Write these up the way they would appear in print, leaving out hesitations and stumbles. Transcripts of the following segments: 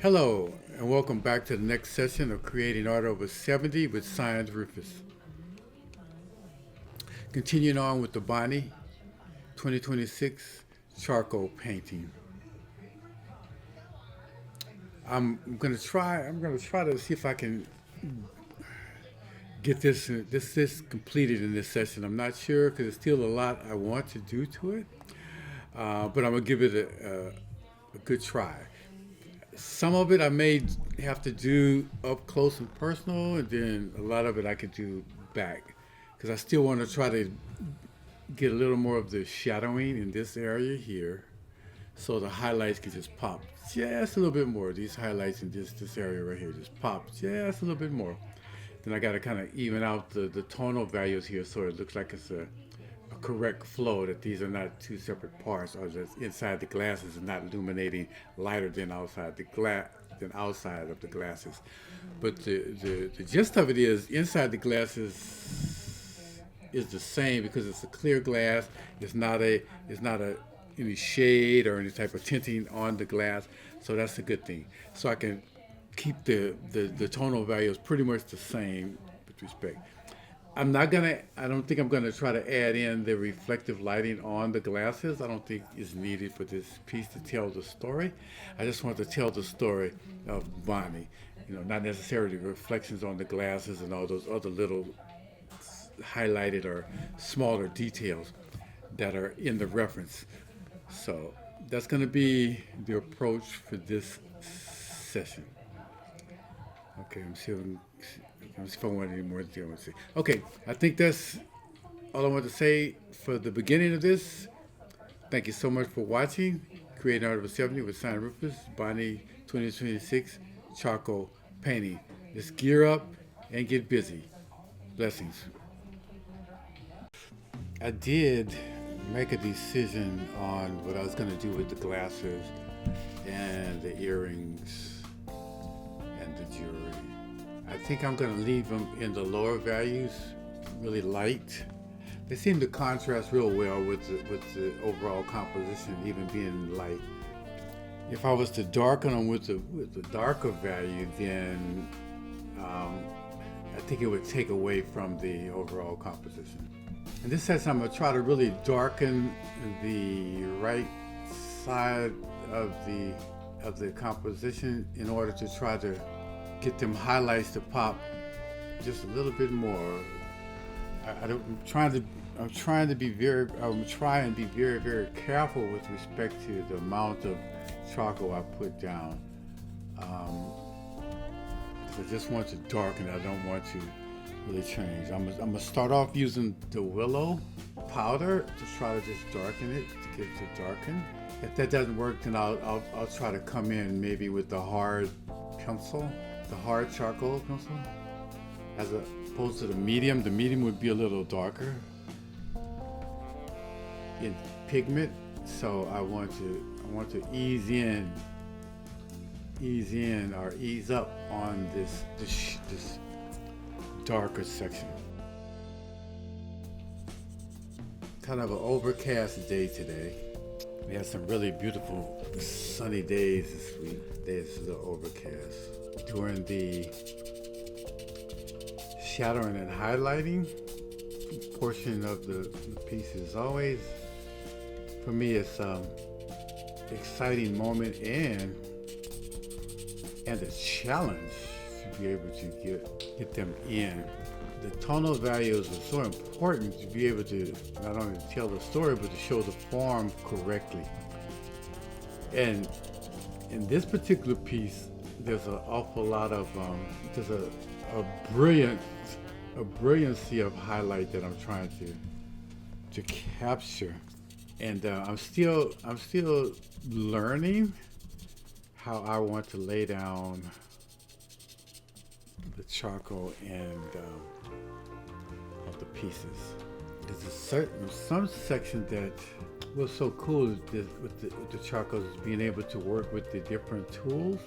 Hello, and welcome back to the next session of Creating Art Over 70 with Science Rufus. Continuing on with the Bonni 2026 charcoal painting. I'm gonna try to see if I can get this completed in this session. I'm not sure because there's still a lot I want to do to it, but I'm gonna give it a good try. Some of it I may have to do up close and personal, and then a lot of it I could do back because I still want to try to get a little more of the shadowing in this area here, so the highlights can just pop just a little bit more. These highlights in this area right here just pop just a little bit more. Then I got to kind of even out the tonal values here so it looks like it's a correct flow, that these are not two separate parts, or that inside the glasses is not illuminating lighter than outside of the glasses. But the gist of it is inside the glasses is the same because it's a clear glass. It's not any shade or any type of tinting on the glass, so that's a good thing. So I can keep the tonal values pretty much the same with respect. I don't think I'm gonna try to add in the reflective lighting on the glasses. I don't think it's needed for this piece to tell the story. I just want to tell the story of Bonni. Not necessarily reflections on the glasses and all those other little highlighted or smaller details that are in the reference. So that's gonna be the approach for this session. Okay, I'm see if I want any more detail. Okay, I think that's all I want to say for the beginning of this. Thank you so much for watching. Creating Art Over 70 with Science Rufus, Bonni 2026 charcoal painting. Let's gear up and get busy. Blessings. I did make a decision on what I was going to do with the glasses and the earrings and the jewelry. I think I'm going to leave them in the lower values, really light. They seem to contrast real well with the overall composition, even being light. If I was to darken them with the darker value, then I think it would take away from the overall composition. In this sense, I'm going to try to really darken the right side of the composition in order to try to get them highlights to pop just a little bit more. I'm trying to be very very careful with respect to the amount of charcoal I put down. I just want to darken it. I don't want to really change. I'm gonna start off using the willow powder to try to just darken it, to get it to darken. If that doesn't work, then I'll try to come in maybe with the hard pencil, the hard charcoal pencil, as opposed to the medium. The medium would be a little darker in pigment, so I want to ease in or ease up on this darker section. Kind of an overcast day today. We had some really beautiful sunny days this week. Days is overcast. During the shadowing and highlighting portion of the piece, is always, for me, it's exciting moment and a challenge to be able to get them in. The tonal values are so important to be able to not only tell the story but to show the form correctly. And in this particular piece, there's an awful lot of there's a brilliancy of highlight that I'm trying to capture, and I'm still learning how I want to lay down the charcoal and of the pieces. There's some section that was so cool with the charcoal is being able to work with the different tools.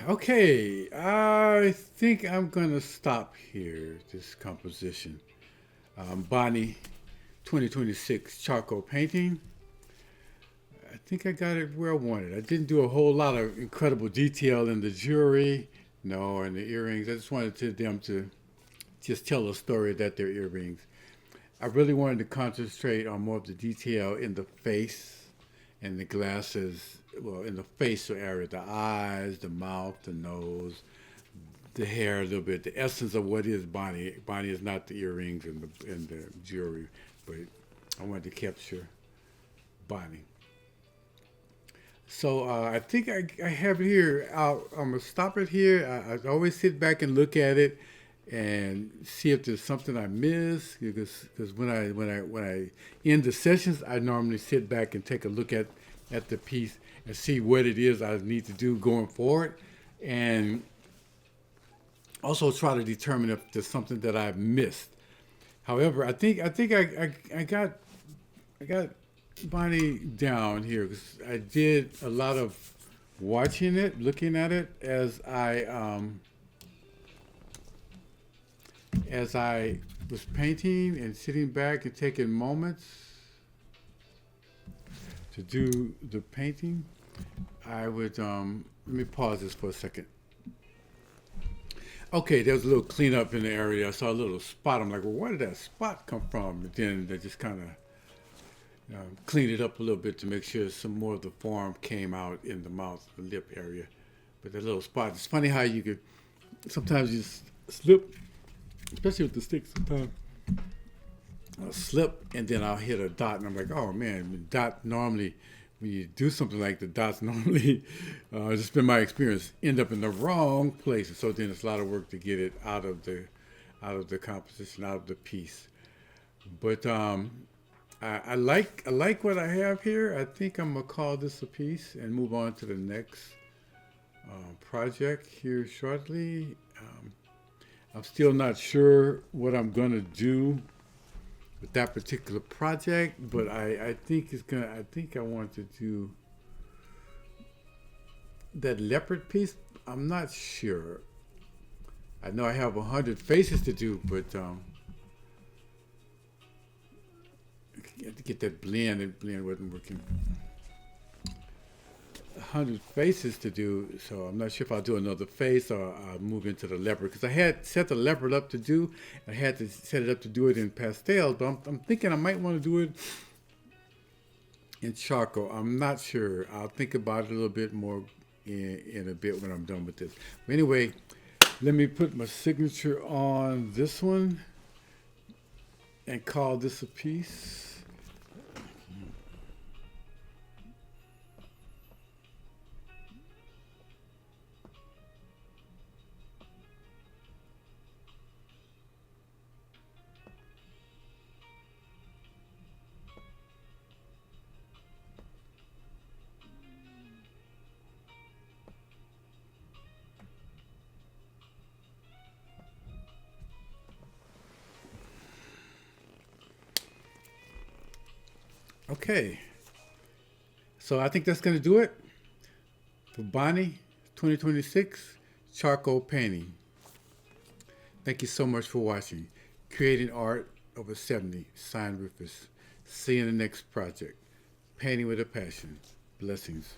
Okay, I think I'm gonna stop here. This composition, Bonni, 2026 charcoal painting. I think I got it where I wanted. I didn't do a whole lot of incredible detail in the jewelry, no, and the earrings. I just wanted them to just tell a story that they're earrings. I really wanted to concentrate on more of the detail in the face and the glasses. Well, in the facial area, the eyes, the mouth, the nose, the hair a little bit. The essence of what is Bonni. Bonni is not the earrings and the jewelry, but I wanted to capture Bonni. So I think I have it here. I'm gonna stop it here. I always sit back and look at it and see if there's something I miss. Because when I end the sessions, I normally sit back and take a look at the piece and see what it is I need to do going forward, and also try to determine if there's something that I've missed. However, I got Bonnie down here because I did a lot of watching it, looking at it as I was painting and sitting back and taking moments to do the painting. I would let me pause this for a second. Okay, there was a little cleanup in the area. I saw a little spot. I'm like, well, where did that spot come from? And then they just kind of cleaned it up a little bit to make sure some more of the form came out in the mouth, the lip area. But that little spot, it's funny how you could sometimes you slip, especially with the stick. Sometimes I'll slip and then I'll hit a dot, and I'm like, oh man, the dot normally, when you do something like the dots normally, just been my experience, end up in the wrong place. So then it's a lot of work to get it out of the composition, out of the piece. But I like what I have here. I think I'm gonna call this a piece and move on to the next project here shortly. I'm still not sure what I'm gonna do with that particular project, but I think it's gonna. I think I want to do that leopard piece. I'm not sure. I know I have 100 faces to do, but I had to get that blend. That blend wasn't working. 100 faces to do, so I'm not sure if I'll do another face or I'll move into the leopard, because I had set the leopard up to do. I had to set it up to do it in pastel, but I'm thinking I might want to do it in charcoal. I'm not sure. I'll think about it a little bit more in a bit when I'm done with this. But anyway, let me put my signature on this one and call this a piece. Okay, so I think that's going to do it for Bonni 2026 charcoal painting. Thank you so much for watching. Creating Art Over 70, signed Rufus. See you in the next project. Painting with a Passion. Blessings.